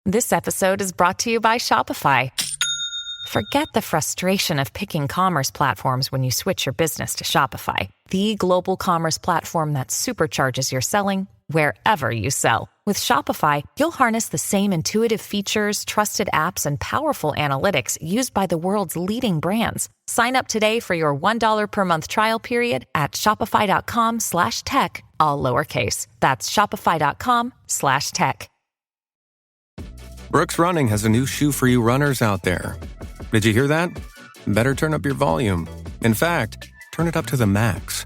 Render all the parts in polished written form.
This episode is brought to you by Shopify. Forget the frustration of picking commerce platforms when you switch your business to Shopify, the global commerce platform that supercharges your selling wherever you sell. With Shopify, you'll harness the same intuitive features, trusted apps, and powerful analytics used by the world's leading brands. Sign up today for your $1 per month trial period at shopify.com/tech, all lowercase. That's shopify.com/tech. Brooks Running has a new shoe for you runners out there. Did you hear that? Better turn up your volume. In fact, turn it up to the max.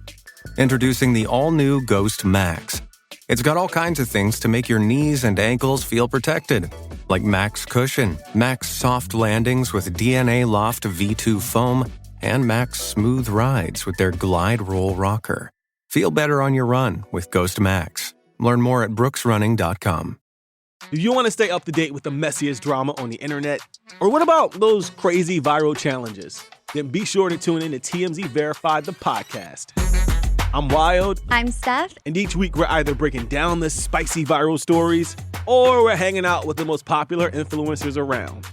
Introducing the all-new Ghost Max. It's got all kinds of things to make your knees and ankles feel protected, like Max Cushion, Max Soft Landings with DNA Loft V2 foam, and Max Smooth Rides with their Glide Roll Rocker. Feel better on your run with Ghost Max. Learn more at brooksrunning.com. Do you want to stay up to date with the messiest drama on the internet? Or what about those crazy viral challenges? Then be sure to tune in to TMZ Verified, the podcast. I'm Wild. I'm Steph. And each week we're either breaking down the spicy viral stories or we're hanging out with the most popular influencers around.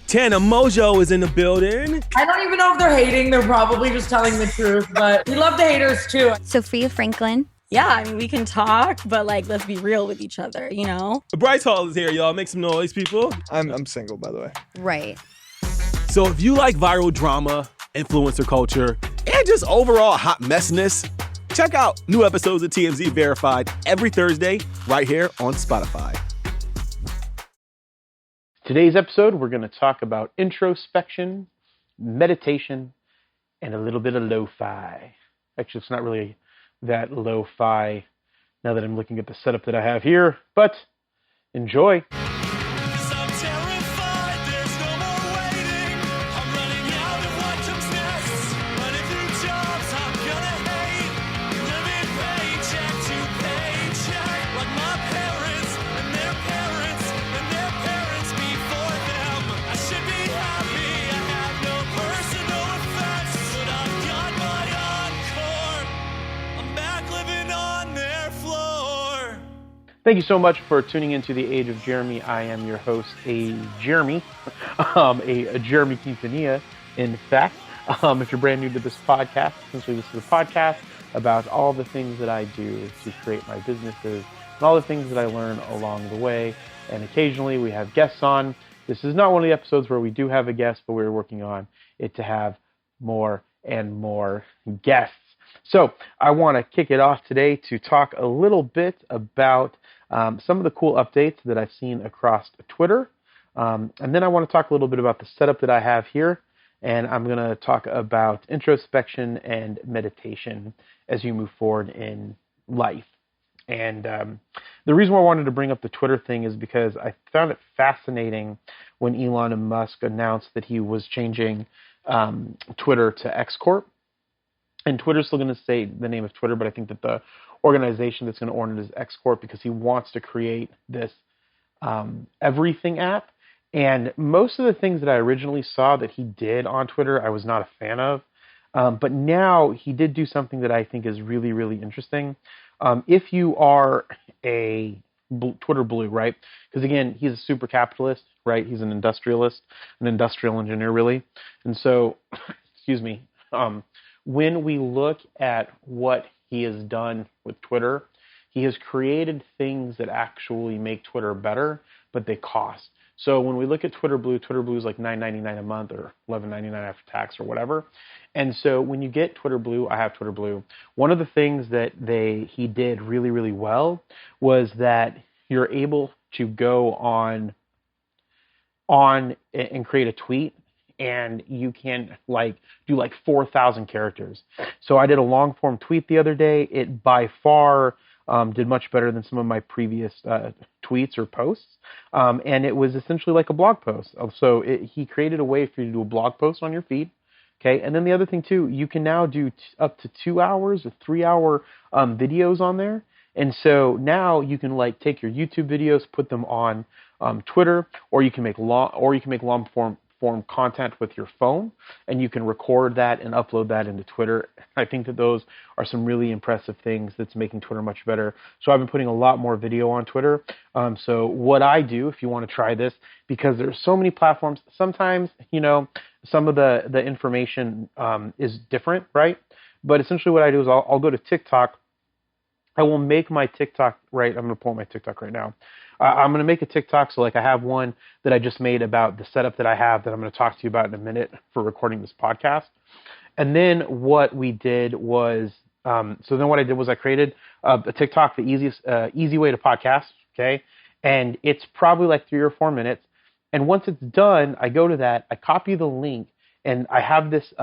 Tana Mojo is in the building. I don't even know if they're hating. They're probably just telling the truth, but we love the haters too. Sophia Franklin. Yeah, I mean, we can talk, but like, let's be real with each other, you know? Bryce Hall is here, y'all. Make some noise, people. I'm single, by the way. Right. So if you like viral drama, influencer culture, and just overall hot messiness, check out new episodes of TMZ Verified every Thursday right here on Spotify. Today's episode, we're going to talk about introspection, meditation, and a little bit of lo-fi. Actually, it's not really that lo-fi now that I'm looking at the setup that I have here, but enjoy. Thank you so much for tuning into The Age of Jeremy. I am your host, Jeremy Quintanilla, in fact. If you're brand new to this podcast, essentially this is a podcast about all the things that I do to create my businesses and all the things that I learn along the way. And occasionally we have guests on. This is not one of the episodes where we do have a guest, but we're working on it to have more and more guests. So I want to kick it off today to talk a little bit about some of the cool updates that I've seen across Twitter. And then I want to talk a little bit about the setup that I have here. And I'm going to talk about introspection and meditation as you move forward in life. And the reason why I wanted to bring up the Twitter thing is because I found it fascinating when Elon Musk announced that he was changing Twitter to X Corp. And Twitter's still going to say the name of Twitter, but I think that the organization that's going to own it is X Corp because he wants to create this everything app. And most of the things that I originally saw that he did on Twitter, I was not a fan of. But now he did do something that I think is really, really interesting. If you are a Twitter blue, right? Because again, he's a super capitalist, right? He's an industrialist, an industrial engineer, really. And so, excuse me, when we look at what he has done with Twitter, he has created things that actually make Twitter better, but they cost. So when we look at Twitter Blue is like $9.99 a month or $11.99 after tax or whatever. And so when you get Twitter Blue, I have Twitter Blue. One of the things that he did really, really well was that you're able to go on and create a tweet, and you can do 4,000 characters. So I did a long form tweet the other day. It by far did much better than some of my previous tweets or posts. And it was essentially like a blog post. So he created a way for you to do a blog post on your feed. Okay. And then the other thing too, you can now do up to 2 hours or 3 hour videos on there. And so now you can take your YouTube videos, put them on Twitter, or you can make long form content with your phone, and you can record that and upload that into Twitter. I think that those are some really impressive things that's making Twitter much better. So I've been putting a lot more video on Twitter. So what I do, if you want to try this, because there's so many platforms, sometimes, some of the information is different, right? But essentially what I do is I'll go to TikTok. I will make my TikTok, right? I'm going to pull up my TikTok right now. I'm going to make a TikTok. So like I have one that I just made about the setup that I have that I'm going to talk to you about in a minute for recording this podcast. And then what we did was, what I did was I created a TikTok, the easy way to podcast. Okay. And it's probably like 3 or 4 minutes. And once it's done, I go to that, I copy the link, and I have this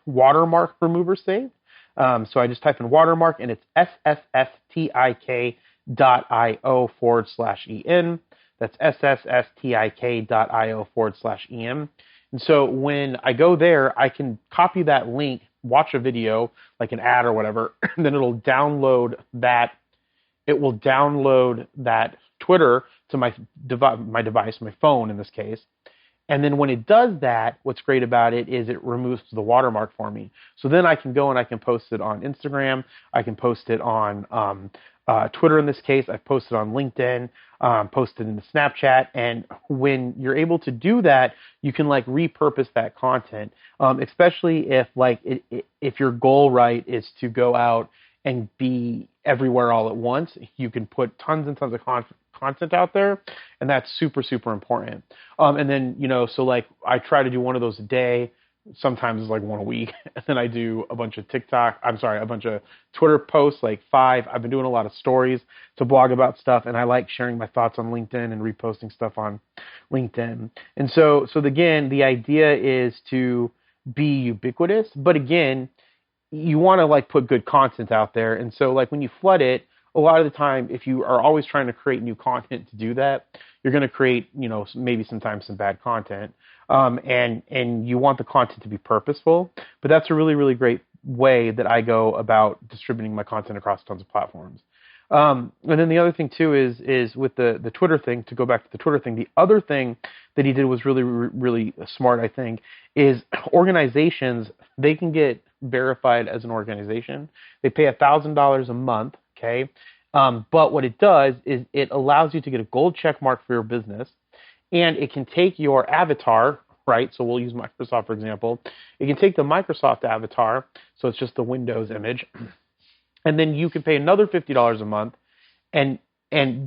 watermark remover saved. So I just type in watermark, and it's sstik.io/en. That's sstik.io/en. And so when I go there, I can copy that link, watch a video, like an ad or whatever, and then it'll download that. It will download that Twitter to my device, my phone in this case. And then when it does that, what's great about it is it removes the watermark for me. So then I can go and I can post it on Instagram. I can post it on Twitter in this case. I've posted on LinkedIn, posted in the Snapchat. And when you're able to do that, you can like repurpose that content, especially if your goal, right, is to go out and be everywhere all at once. You can put tons and tons of content out there, and that's super, super important. And then, so like I try to do one of those a day. Sometimes it's like one a week. And then I do a bunch of a bunch of Twitter posts, like 5. I've been doing a lot of stories to blog about stuff, and I like sharing my thoughts on LinkedIn and reposting stuff on LinkedIn. And so again, the idea is to be ubiquitous, but again, you want to like put good content out there. And so like when you flood it, a lot of the time, if you are always trying to create new content to do that, you're going to create, maybe sometimes some bad content. And you want the content to be purposeful. But that's a really, really great way that I go about distributing my content across tons of platforms. And then the other thing too is with the Twitter thing, to go back to the Twitter thing, the other thing that he did was really, really smart, I think, is organizations, they can get verified as an organization. They pay $1,000 a month, okay? But what it does is it allows you to get a gold check mark for your business, and it can take your avatar, right? So we'll use Microsoft, for example. It can take the Microsoft avatar, so it's just the Windows image, and then you can pay another $50 a month and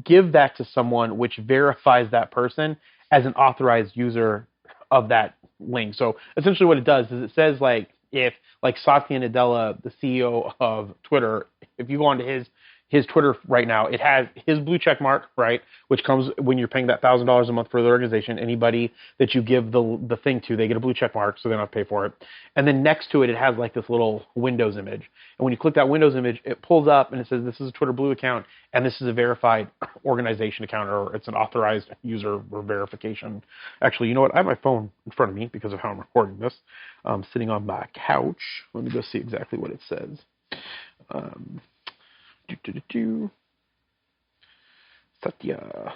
give that to someone, which verifies that person as an authorized user of that link. So essentially what it does is it says like, if like Satya Nadella, the CEO of Twitter, if you go onto his Twitter right now, it has his blue check mark, right, which comes when you're paying that $1,000 a month for the organization. Anybody that you give the thing to, they get a blue check mark, so they don't have to pay for it. And then next to it, it has like this little Windows image. And when you click that Windows image, it pulls up and it says this is a Twitter Blue account, and this is a verified organization account, or it's an authorized user or verification. Actually, you know what? I have my phone in front of me because of how I'm recording this. I'm sitting on my couch. Let me go see exactly what it says. Satya.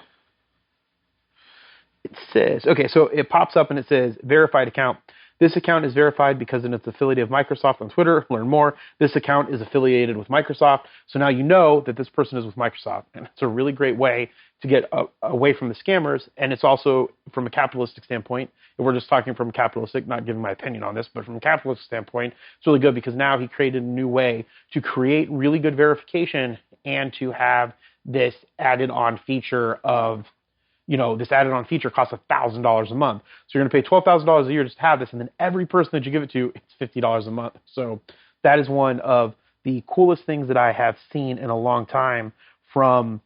It says, okay, so it pops up and it says verified account. This account is verified because it's affiliated with Microsoft on Twitter. Learn more. This account is affiliated with Microsoft. So now you know that this person is with Microsoft. And it's a really great way to get away from the scammers. And it's also, from a capitalistic standpoint, if we're just talking from capitalistic, not giving my opinion on this, but from a capitalistic standpoint, it's really good because now he created a new way to create really good verification and to have this added on feature of, this added on feature costs $1,000 a month. So you're going to pay $12,000 a year just to have this, and then every person that you give it to, it's $50 a month. So that is one of the coolest things that I have seen in a long time from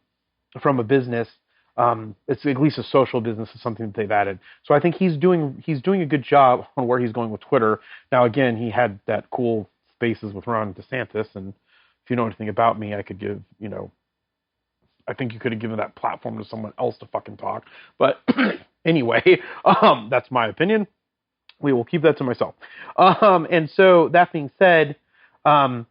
a business. It's at least a social business is something that they've added. So I think he's doing a good job on where he's going with Twitter. Now, again, he had that cool Spaces with Ron DeSantis, and if you know anything about me, I could give, I think you could have given that platform to someone else to fucking talk. But anyway, that's my opinion. We will keep that to myself. And so that being said, I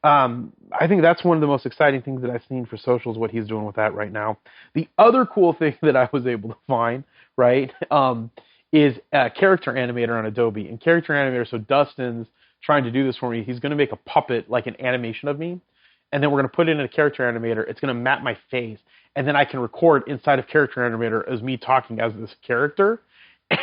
think that's one of the most exciting things that I've seen for socials, what he's doing with that right now. The other cool thing that I was able to find, right, is a character animator on Adobe. And character animator, so Dustin's trying to do this for me. He's going to make a puppet, like an animation of me. And then we're going to put it in a character animator. It's going to map my face. And then I can record inside of character animator as me talking as this character.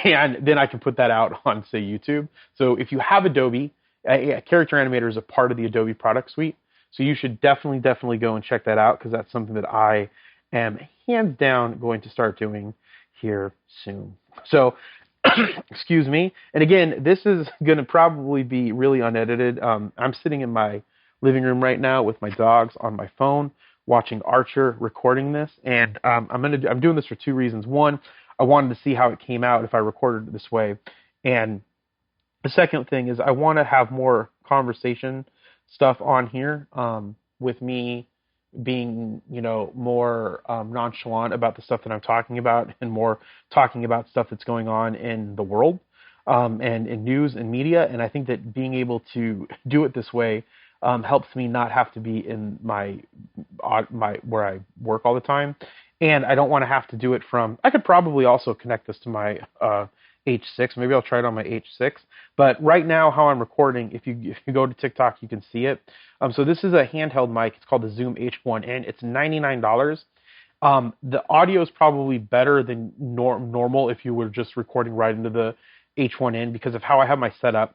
And then I can put that out on, say, YouTube. So if you have Adobe, a character animator is a part of the Adobe product suite. So you should definitely go and check that out, because that's something that I am hands down going to start doing here soon. So, excuse me. And again, this is going to probably be really unedited. I'm sitting in my living room right now with my dogs on my phone, watching Archer, recording this. And I'm doing this for two reasons. One, I wanted to see how it came out if I recorded it this way. And the second thing is I want to have more conversation stuff on here, with me being, more nonchalant about the stuff that I'm talking about, and more talking about stuff that's going on in the world, and in news and media. And I think that being able to do it this way helps me not have to be in my where I work all the time. And I don't want to have to do it from, I could probably also connect this to my H6. Maybe I'll try it on my H6. But right now, how I'm recording, if you go to TikTok, you can see it. So this is a handheld mic. It's called the Zoom H1N. It's $99. The audio is probably better than normal if you were just recording right into the H1N, because of how I have my setup.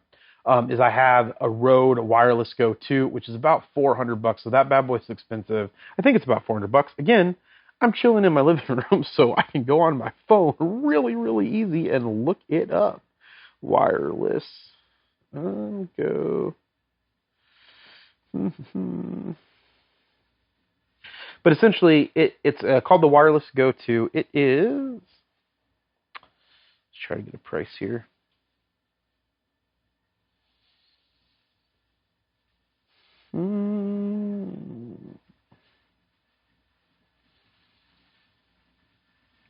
Is I have a Rode Wireless Go 2, which is about $400. So that bad boy's expensive. I think it's about $400. Again, I'm chilling in my living room, so I can go on my phone really easy and look it up. Wireless Go. But essentially, it's called the Wireless Go 2. It is. Let's try to get a price here.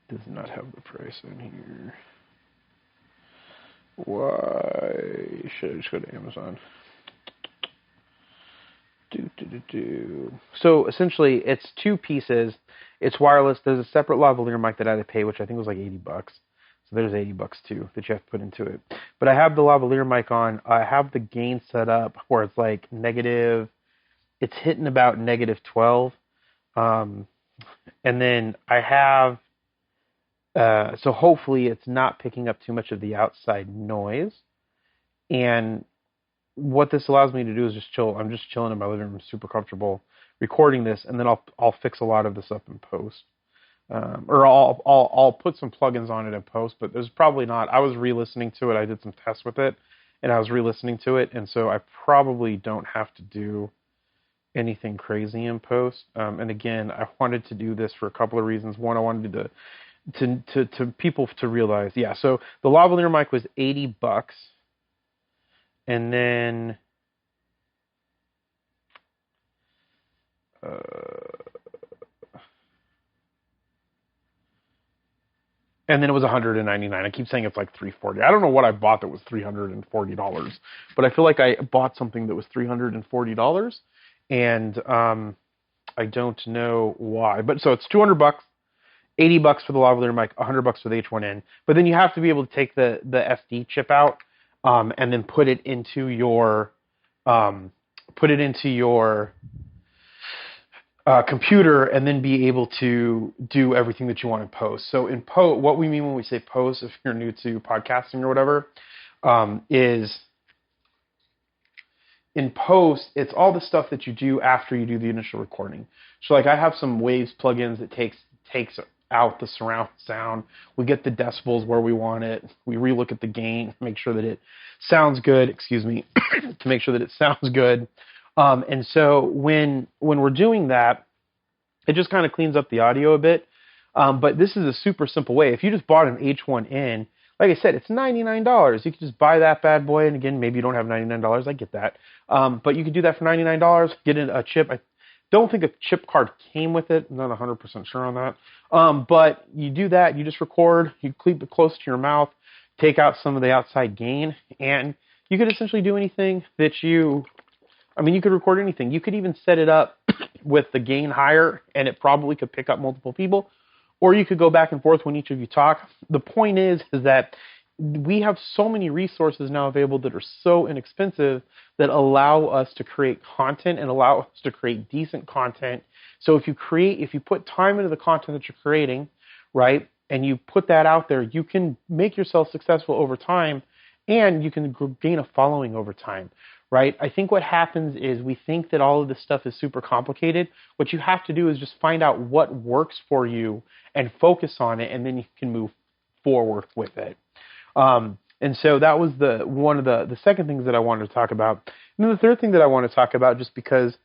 Does not have the price in here. Why should I just go to Amazon? So essentially, it's two pieces. It's wireless. There's a separate lavalier mic that I had to pay, which I think was like $80. So there's $80 too that you have to put into it. But I have the lavalier mic on. I have the gain set up where it's like negative. It's hitting about -12. And then I have. So hopefully it's not picking up too much of the outside noise. And what this allows me to do is just chill. I'm just chilling in my living room, super comfortable, recording this, and then I'll fix a lot of this up in post. Or I'll put some plugins on it in post, but there's probably not. I was re-listening to it. I did some tests with it, and I was re-listening to it, and so I probably don't have to do anything crazy in post. And again, I wanted to do this for a couple of reasons. One, I wanted to people to realize, so the lavalier mic was $80, and then it was $199. I keep saying it's like $340. I don't know what I bought that was $340, but I feel like I bought something that was $340, and I don't know why. But so it's $200. $80 for the lavalier mic, $100 for the H1N. But then you have to be able to take the SD chip out, and then put it into your computer, and then be able to do everything that you want in post. So in post, what we mean when we say post, if you're new to podcasting or whatever, is in post, it's all the stuff that you do after you do the initial recording. So like I have some Waves plugins that takes out the surround sound. We get the decibels where we want it. We relook at the gain, make sure that it sounds good. Excuse me, to make sure that it sounds good. And so when we're doing that, it just kind of cleans up the audio a bit. But this is a super simple way. If you just bought an H1N, like I said, it's $99. You could just buy that bad boy. And again, maybe you don't have $99. I get that. But you could do that for $99. Get in a chip. I don't think a chip card came with it. I'm not 100% sure on that. But you do that. You just record. You keep it close to your mouth. Take out some of the outside gain. And you could essentially do anything that you could record anything. You could even set it up with the gain higher, and it probably could pick up multiple people. Or you could go back and forth when each of you talk. The point is that we have so many resources now available that are so inexpensive that allow us to create content and allow us to create decent content. So if you put time into the content that you're creating, right, and you put that out there, you can make yourself successful over time, and you can gain a following over time, right? I think what happens is we think that all of this stuff is super complicated. What you have to do is just find out what works for you and focus on it, and then you can move forward with it. And so that was one of the second things that I wanted to talk about. And then the third thing that I want to talk about, just because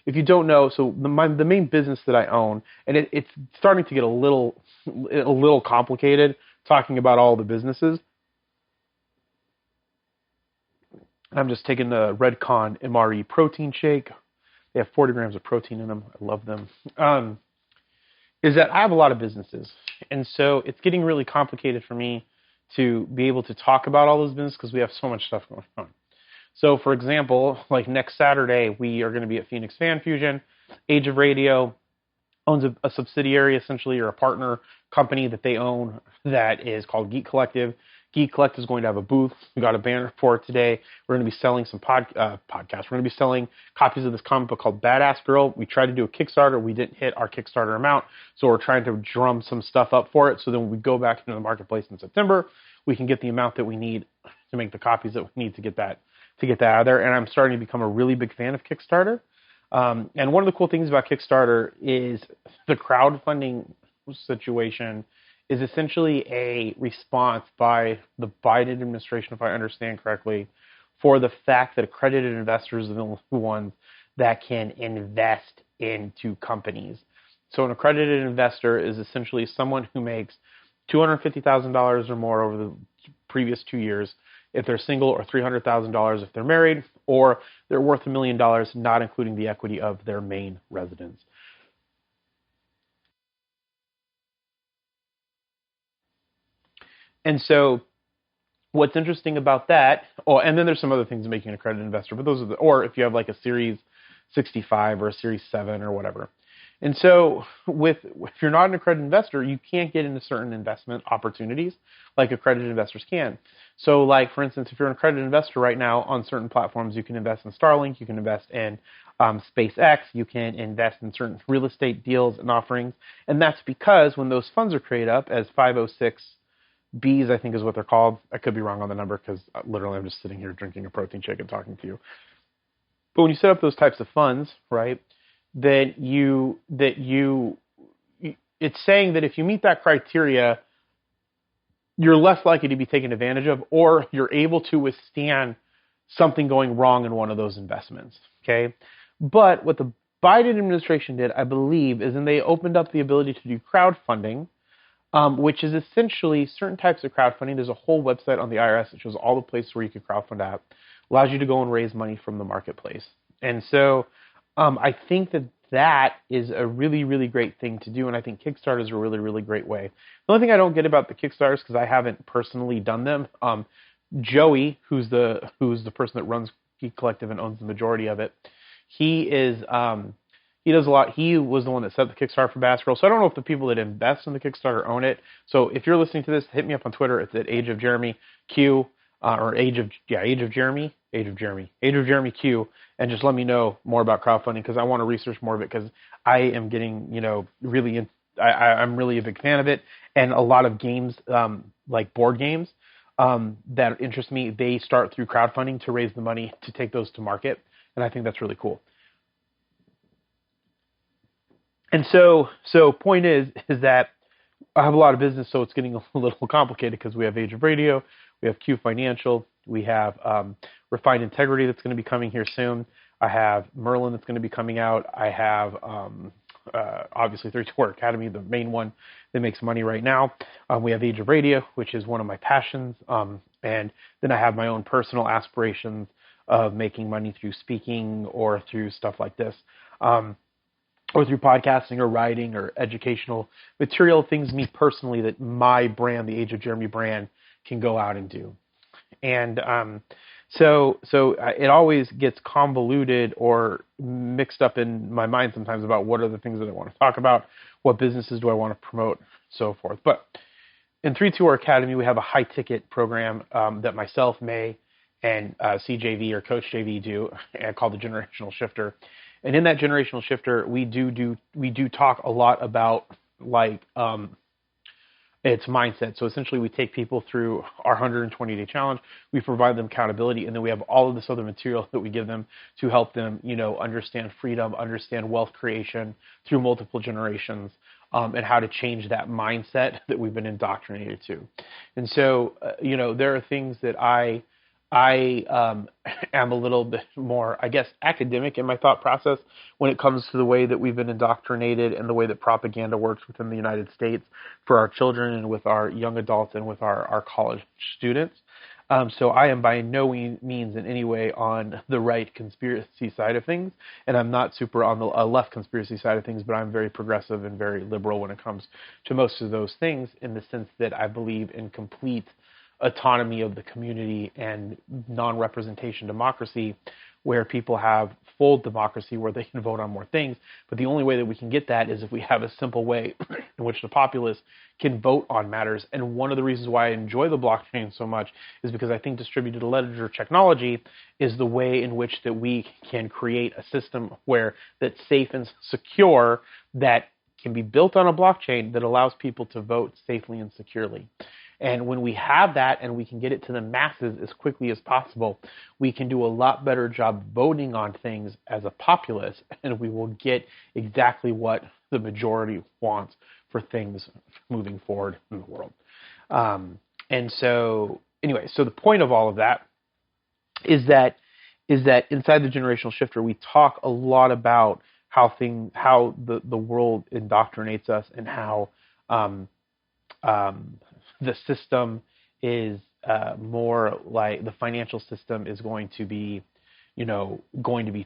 if you don't know, so the main business that I own, and it's starting to get a little complicated talking about all the businesses. I'm just taking the Redcon MRE protein shake. They have 40 grams of protein in them. I love them. Is that I have a lot of businesses, and so it's getting really complicated for me to be able to talk about all those businesses because we have so much stuff going on. So, for example, like next Saturday, we are going to be at Phoenix Fan Fusion. Age of Radio owns a subsidiary, essentially, or a partner company that they own that is called Geek Collective. Geek Collective is going to have a booth. We got a banner for it today. We're going to be selling some podcasts. We're going to be selling copies of this comic book called Badass Girl. We tried to do a Kickstarter. We didn't hit our Kickstarter amount, so we're trying to drum some stuff up for it. So then when we go back into the marketplace in September, we can get the amount that we need to make the copies that we need to get that out of there. And I'm starting to become a really big fan of Kickstarter. And one of the cool things about Kickstarter is the crowdfunding situation is essentially a response by the Biden administration, if I understand correctly, for the fact that accredited investors are the only ones that can invest into companies. So an accredited investor is essentially someone who makes $250,000 or more over the previous 2 years if they're single, or $300,000 if they're married, or they're worth $1 million, not including the equity of their main residence. And so what's interesting about that, and then there's some other things making an accredited investor, but those are or if you have like a Series 65 or a Series 7 or whatever. And so if you're not an accredited investor, you can't get into certain investment opportunities like accredited investors can. So like, for instance, if you're an accredited investor right now on certain platforms, you can invest in Starlink, you can invest in SpaceX, you can invest in certain real estate deals and offerings. And that's because when those funds are created up as 506Bs, I think is what they're called. I could be wrong on the number because literally I'm just sitting here drinking a protein shake and talking to you. But when you set up those types of funds, right, it's saying that if you meet that criteria, you're less likely to be taken advantage of, or you're able to withstand something going wrong in one of those investments, okay? But what the Biden administration did, I believe, is then they opened up the ability to do crowdfunding, which is essentially certain types of crowdfunding. There's a whole website on the IRS that shows all the places where you can crowdfund at, allows you to go and raise money from the marketplace. And so I think that is a really, really great thing to do, and I think Kickstarter is a really, really great way. The only thing I don't get about the Kickstarters, because I haven't personally done them, Joey, who's the person that runs Geek Collective and owns the majority of it, he does a lot. He was the one that set the Kickstarter for Bass Girl, so I don't know if the people that invest in the Kickstarter own it. So if you're listening to this, hit me up on Twitter. It's at Age of Jeremy Q, or Age of Jeremy Q, and just let me know more about crowdfunding, because I want to research more of it, because I am getting, really I'm really a big fan of it, and a lot of games, like board games, that interest me, they start through crowdfunding to raise the money to take those to market, and I think that's really cool. And so point is that I have a lot of business, so it's getting a little complicated because we have Age of Radio, we have Q Financial, we have Refined Integrity that's going to be coming here soon. I have Merlin that's going to be coming out. I have obviously 32 Academy, the main one that makes money right now. We have Age of Radio, which is one of my passions. And then I have my own personal aspirations of making money through speaking or through stuff like this. Or through podcasting or writing or educational material, things me personally that my brand, the Age of Jeremy brand, can go out and do. And so it always gets convoluted or mixed up in my mind sometimes about what are the things that I want to talk about, what businesses do I want to promote, so forth. But in 3-2 Academy, we have a high ticket program that myself, May, and CJV or Coach JV do, called the Generational Shifter. And in that Generational Shifter, we do talk a lot about like it's mindset. So essentially, we take people through our 120-day challenge. We provide them accountability, and then we have all of this other material that we give them to help them, understand freedom, understand wealth creation through multiple generations, and how to change that mindset that we've been indoctrinated to. And so, there are things that I am a little bit more, I guess, academic in my thought process when it comes to the way that we've been indoctrinated and the way that propaganda works within the United States for our children and with our young adults and with our college students. So I am by no means in any way on the right conspiracy side of things, and I'm not super on the left conspiracy side of things, but I'm very progressive and very liberal when it comes to most of those things, in the sense that I believe in complete autonomy of the community and non-representation democracy, where people have full democracy where they can vote on more things. But the only way that we can get that is if we have a simple way in which the populace can vote on matters. And one of the reasons why I enjoy the blockchain so much is because I think distributed ledger technology is the way in which that we can create a system where that's safe and secure, that can be built on a blockchain that allows people to vote safely and securely. And when we have that and we can get it to the masses as quickly as possible, we can do a lot better job voting on things as a populace, and we will get exactly what the majority wants for things moving forward in the world. And so, anyway, so the point of all of that is that inside the Generational Shifter, we talk a lot about how the world indoctrinates us, and how the system is more like the financial system is going to be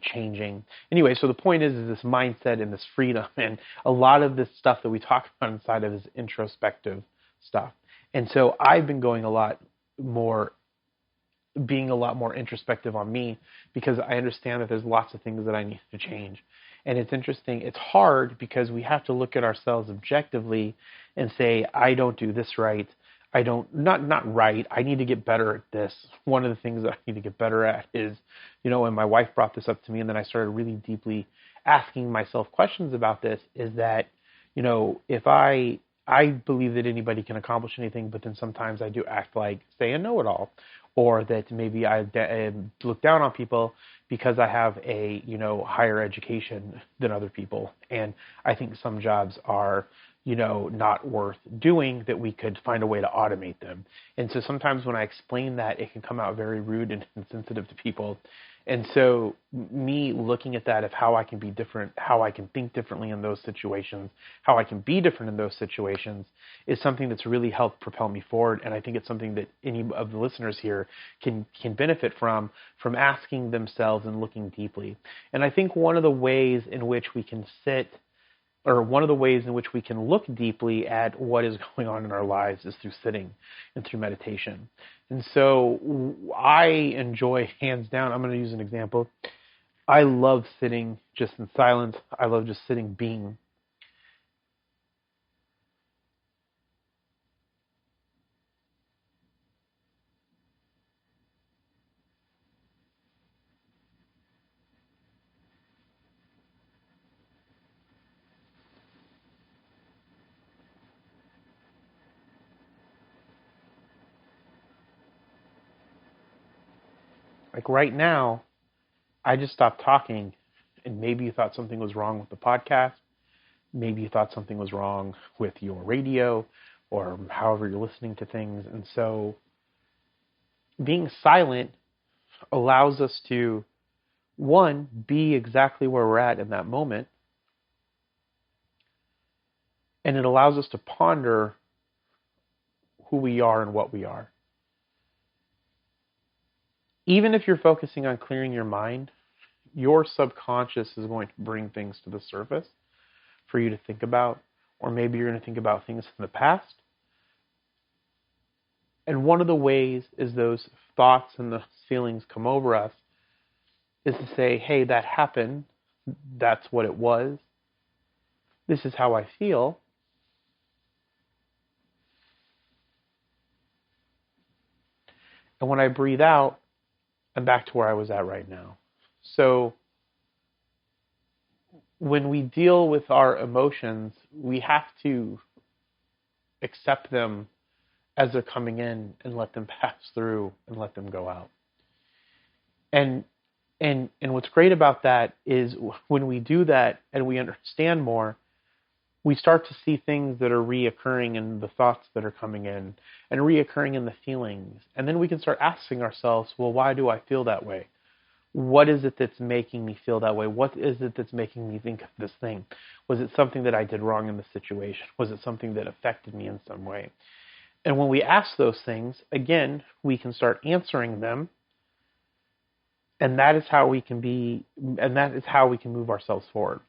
changing. Anyway, so the point is this mindset and this freedom, and a lot of this stuff that we talk about inside of is introspective stuff. And so I've been being a lot more introspective on me, because I understand that there's lots of things that I need to change. And it's interesting, it's hard because we have to look at ourselves objectively and say, I don't do this right. Not right. I need to get better at this. One of the things that I need to get better at is, and my wife brought this up to me, and then I started really deeply asking myself questions about this, is that, if I believe that anybody can accomplish anything, but then sometimes I do act like, say, a know-it-all, or that maybe I look down on people because I have a, higher education than other people. And I think some jobs are, not worth doing, that we could find a way to automate them. And so sometimes when I explain that, it can come out very rude and insensitive to people. And so me looking at that, of how I can be different, how I can think differently in those situations, how I can be different in those situations, is something that's really helped propel me forward. And I think it's something that any of the listeners here can benefit from asking themselves and looking deeply. And I think one of the ways in which we can look deeply at what is going on in our lives is through sitting and through meditation. And so I enjoy, hands down, I'm going to use an example. I love sitting just in silence. I love just sitting, being. Like right now, I just stopped talking, and maybe you thought something was wrong with the podcast. Maybe you thought something was wrong with your radio, or however you're listening to things. And so being silent allows us to, one, be exactly where we're at in that moment. And it allows us to ponder who we are and what we are. Even if you're focusing on clearing your mind, your subconscious is going to bring things to the surface for you to think about, or maybe you're going to think about things in the past. And one of the ways is those thoughts and the feelings come over us is to say, hey, that happened. That's what it was. This is how I feel. And when I breathe out, I'm back to where I was at right now. So when we deal with our emotions, we have to accept them as they're coming in and let them pass through and let them go out. And what's great about that is when we do that and we understand more, we start to see things that are reoccurring in the thoughts that are coming in and reoccurring in the feelings. And then we can start asking ourselves, well, why do I feel that way? What is it that's making me feel that way? What is it that's making me think of this thing? Was it something that I did wrong in the situation? Was it something that affected me in some way? And when we ask those things, again, we can start answering them. And that is how we can move ourselves forward.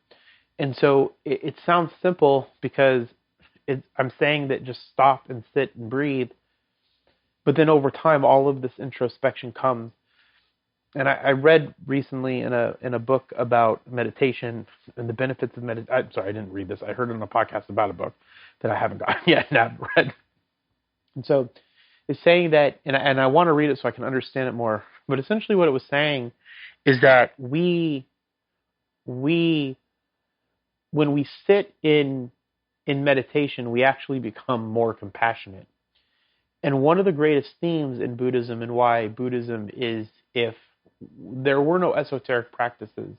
And so it sounds simple because I'm saying that just stop and sit and breathe. But then over time, all of this introspection comes. And I read recently in a book about meditation and the benefits of meditation. I'm sorry, I didn't read this. I heard it on a podcast about a book that I haven't gotten yet and haven't read. And so it's saying that, and I want to read it so I can understand it more. But essentially what it was saying is that when we sit in meditation, we actually become more compassionate. And one of the greatest themes in Buddhism and why Buddhism is, if there were no esoteric practices,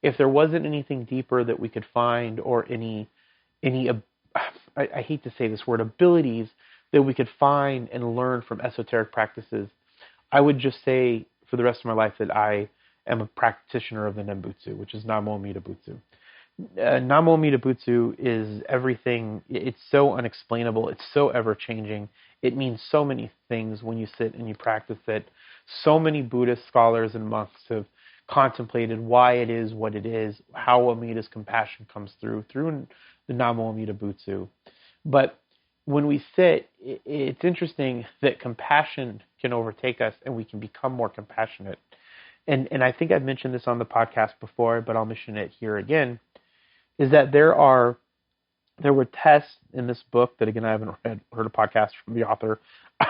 if there wasn't anything deeper that we could find, or any I hate to say this word, abilities that we could find and learn from esoteric practices, I would just say for the rest of my life that I am a practitioner of the Nembutsu, which is Namo Amida Butsu. Namo Amida Butsu is everything. It's so unexplainable. It's so ever-changing. It means so many things when you sit and you practice it. So many Buddhist scholars and monks have contemplated why it is what it is, how Amida's compassion comes through the Namo Amida Butsu. But when we sit, it's interesting that compassion can overtake us and we can become more compassionate. And I think I've mentioned this on the podcast before, but I'll mention it here again, is that there were tests in this book that, again, I haven't heard a podcast from the author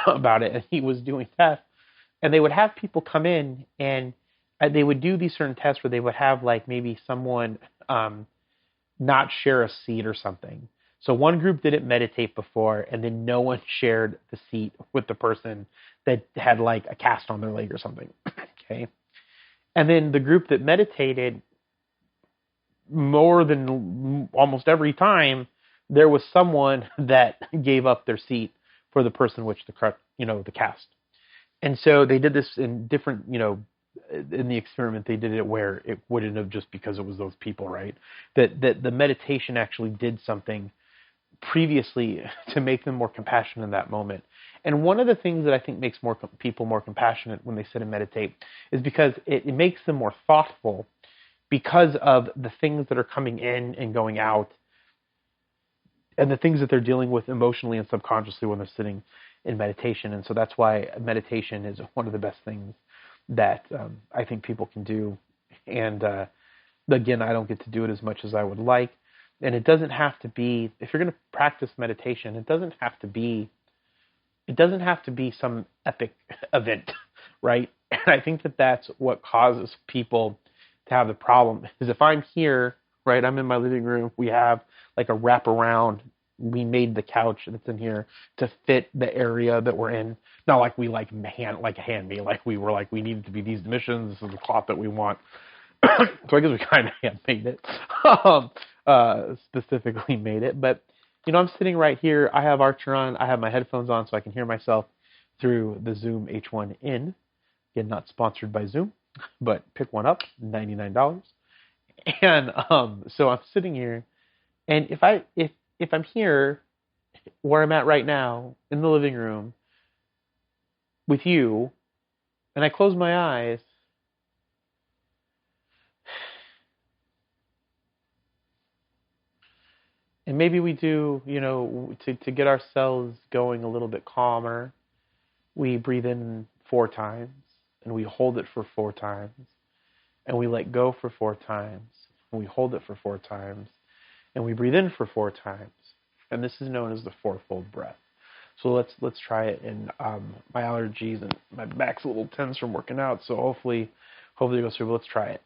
about it, and he was doing tests, and they would have people come in and they would do these certain tests where they would have like maybe someone not share a seat or something. So one group didn't meditate before, and then no one shared the seat with the person that had like a cast on their leg or something. Okay. And then the group that meditated, more than almost every time, there was someone that gave up their seat for the person which the cast. And so they did this in different, in the experiment, they did it where it wouldn't have just because it was those people, right? That the meditation actually did something previously to make them more compassionate in that moment. And one of the things that I think makes people more compassionate when they sit and meditate is because it makes them more thoughtful, because of the things that are coming in and going out and the things that they're dealing with emotionally and subconsciously when they're sitting in meditation. And so that's why meditation is one of the best things that I think people can do. And again, I don't get to do it as much as I would like. And it doesn't have to be, if you're going to practice meditation, it doesn't have to be some epic event, right? And I think that that's what causes people to have the problem. Is if I'm here, right, I'm in my living room, we have like a wraparound, we made the couch that's in here to fit the area that we're in. Not like we handmade, like we were like, we needed to be these dimensions, this is the cloth that we want. So I guess we kind of handmade it, specifically made it. But, I'm sitting right here, I have Archer on, I have my headphones on so I can hear myself through the Zoom H1N. Again, not sponsored by Zoom, but pick one up, $99. And so I'm sitting here, and if I'm here where I'm at right now in the living room with you, and I close my eyes, and maybe we do, to get ourselves going a little bit calmer, we breathe in 4 times, and we hold it for 4 times, and we let go for 4 times, and we hold it for 4 times, and we breathe in for 4 times. And this is known as the fourfold breath. So let's try it. And my allergies and my back's a little tense from working out, so hopefully it goes through. But let's try it.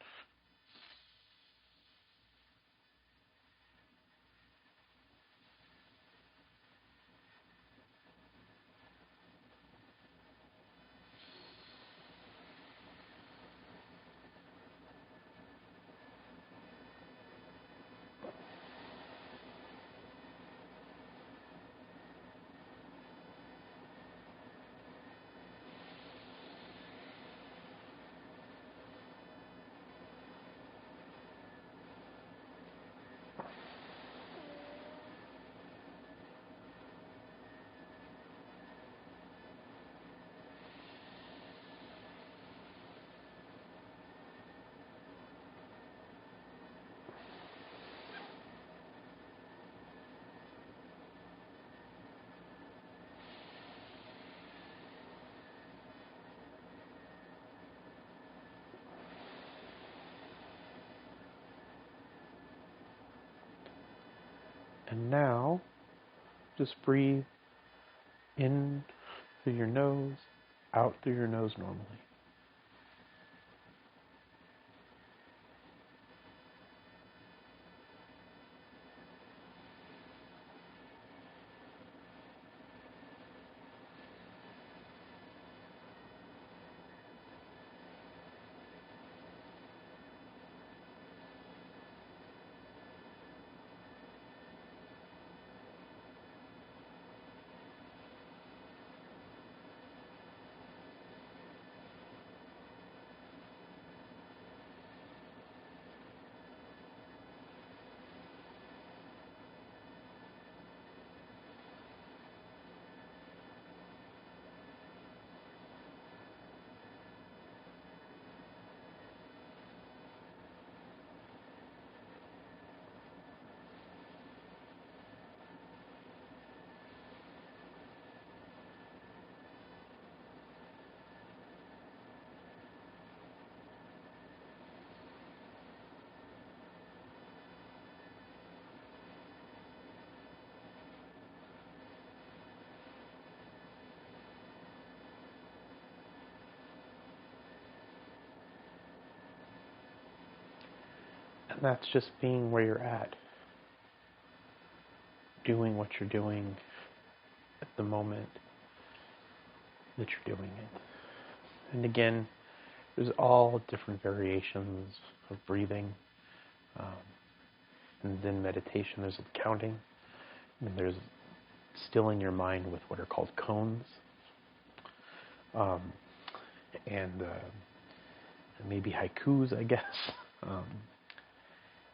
And now, just breathe in through your nose, out through your nose normally. And that's just being where you're at, doing what you're doing at the moment that you're doing it. And again, there's all different variations of breathing. And then meditation, there's counting, and there's stilling your mind with what are called cones, and maybe haikus, I guess.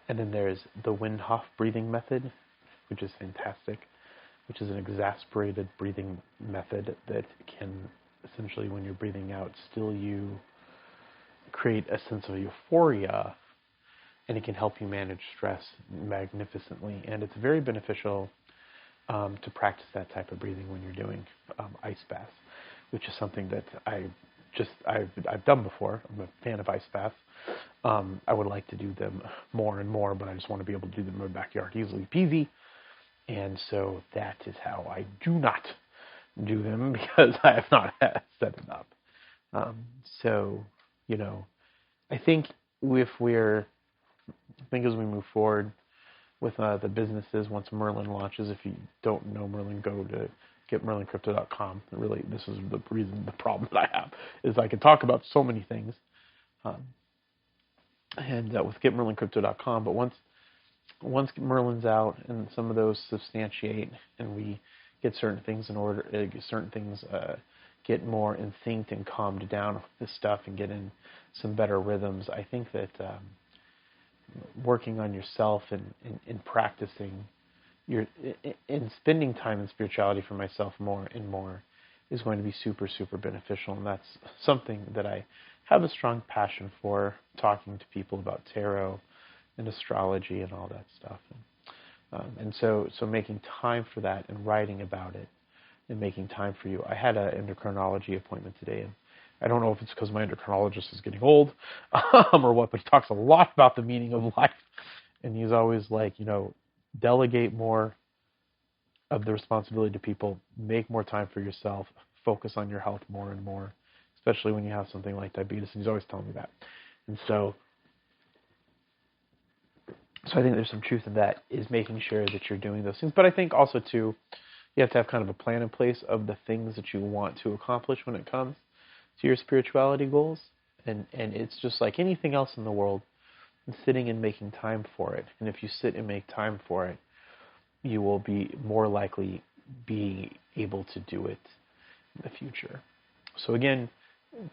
And then there's the Wim Hof breathing method, which is fantastic, which is an exasperated breathing method that can essentially, when you're breathing out, still you create a sense of euphoria, and it can help you manage stress magnificently. And it's very beneficial to practice that type of breathing when you're doing ice baths, which is something that I've done before. I'm a fan of ice baths. I would like to do them more and more, but I just want to be able to do them in my backyard easily peasy. And so that is how I do not do them, because I have not set it up. So, I think as we move forward with the businesses, once Merlin launches, if you don't know Merlin, go to getmerlincrypto.com. Really, this is the problem that I have, is I can talk about so many things, and with getmerlincrypto.com, but once Merlin's out and some of those substantiate and we get certain things in order, get more in sync and calmed down with this stuff and get in some better rhythms, I think that working on yourself and practicing and spending time in spirituality for myself more and more is going to be super, super beneficial. And that's something that I have a strong passion for, talking to people about tarot and astrology and all that stuff. And so making time for that and writing about it and making time for you. I had an endocrinology appointment today, and I don't know if it's because my endocrinologist is getting old or what, but he talks a lot about the meaning of life. And he's always like, delegate more of the responsibility to people. Make more time for yourself. Focus on your health more and more, especially when you have something like diabetes. And he's always telling me that. And so I think there's some truth in that, is making sure that you're doing those things. But I think also, too, you have to have kind of a plan in place of the things that you want to accomplish when it comes to your spirituality goals. And it's just like anything else in the world, sitting and making time for it. And if you sit and make time for it, you will be more likely be able to do it in the future. So again,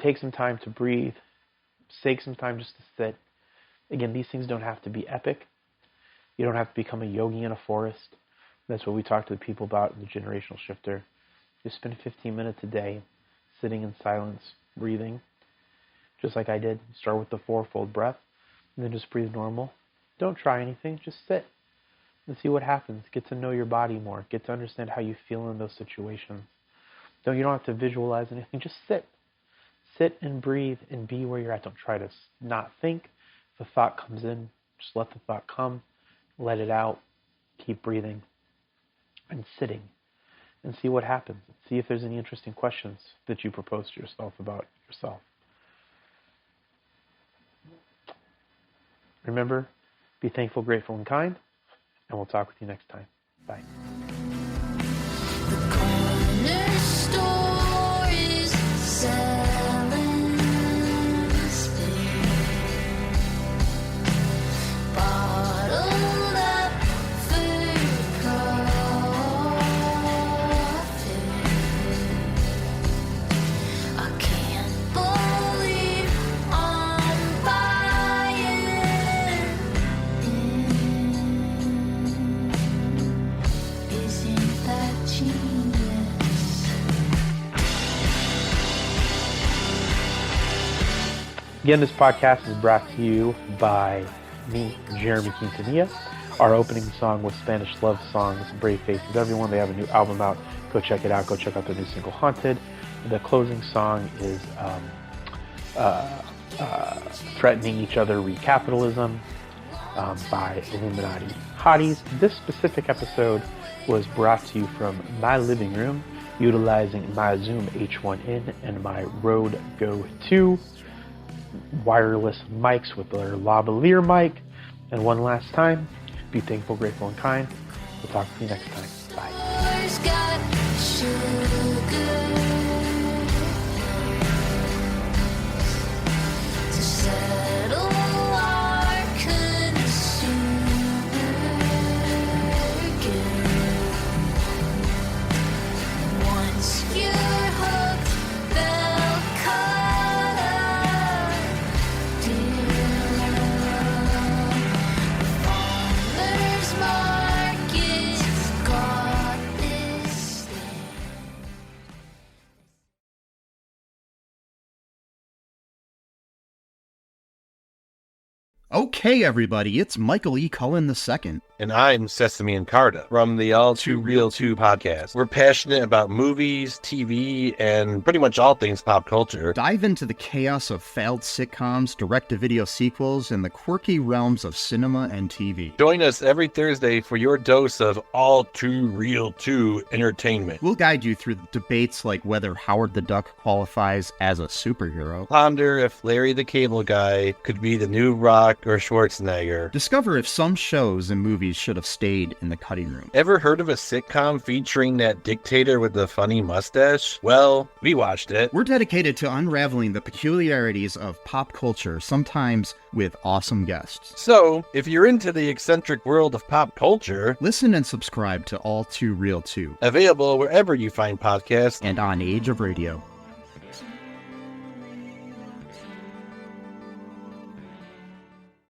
take some time to breathe. Take some time just to sit. Again, these things don't have to be epic. You don't have to become a yogi in a forest. That's what we talk to the people about in the Generational Shifter. Just spend 15 minutes a day sitting in silence, breathing, just like I did. Start with the 4-fold breath, and then just breathe normal. Don't try anything. Just sit and see what happens. Get to know your body more. Get to understand how you feel in those situations. You don't have to visualize anything. Just sit. Sit and breathe and be where you're at. Don't try to not think. If a thought comes in, just let the thought come. Let it out. Keep breathing and sitting and see what happens. See if there's any interesting questions that you propose to yourself about yourself. Remember, be thankful, grateful, and kind, and we'll talk with you next time. Bye. Again, this podcast is brought to you by me, Jeremy Quintanilla. Our opening song was Spanish love songs, Brave Faces Everyone. They have a new album out. Go check it out. Go check out their new single, Haunted. The closing song is Threatening Each Other, Recapitalism by Illuminati Hotties. This specific episode was brought to you from my living room, utilizing my Zoom H1N and my Rode Go 2 wireless mics with their lavalier mic. And one last time, be thankful, grateful, and kind. We'll talk to you next time. Bye. Okay, everybody, it's Michael E. Cullen II. And I'm Sesame and Carta from the All Too Real 2 podcast. We're passionate about movies, TV, and pretty much all things pop culture. Dive into the chaos of failed sitcoms, direct-to-video sequels, and the quirky realms of cinema and TV. Join us every Thursday for your dose of All Too Real 2 entertainment. We'll guide you through debates like whether Howard the Duck qualifies as a superhero. Ponder if Larry the Cable Guy could be the new Rock or Schwarzenegger. Discover if some shows and movies should have stayed in the cutting room. Ever heard of a sitcom featuring that dictator with the funny mustache? Well, we watched it. We're dedicated to unraveling the peculiarities of pop culture, sometimes with awesome guests. So, if you're into the eccentric world of pop culture, listen and subscribe to All Too Real 2. Available wherever you find podcasts and on Age of Radio.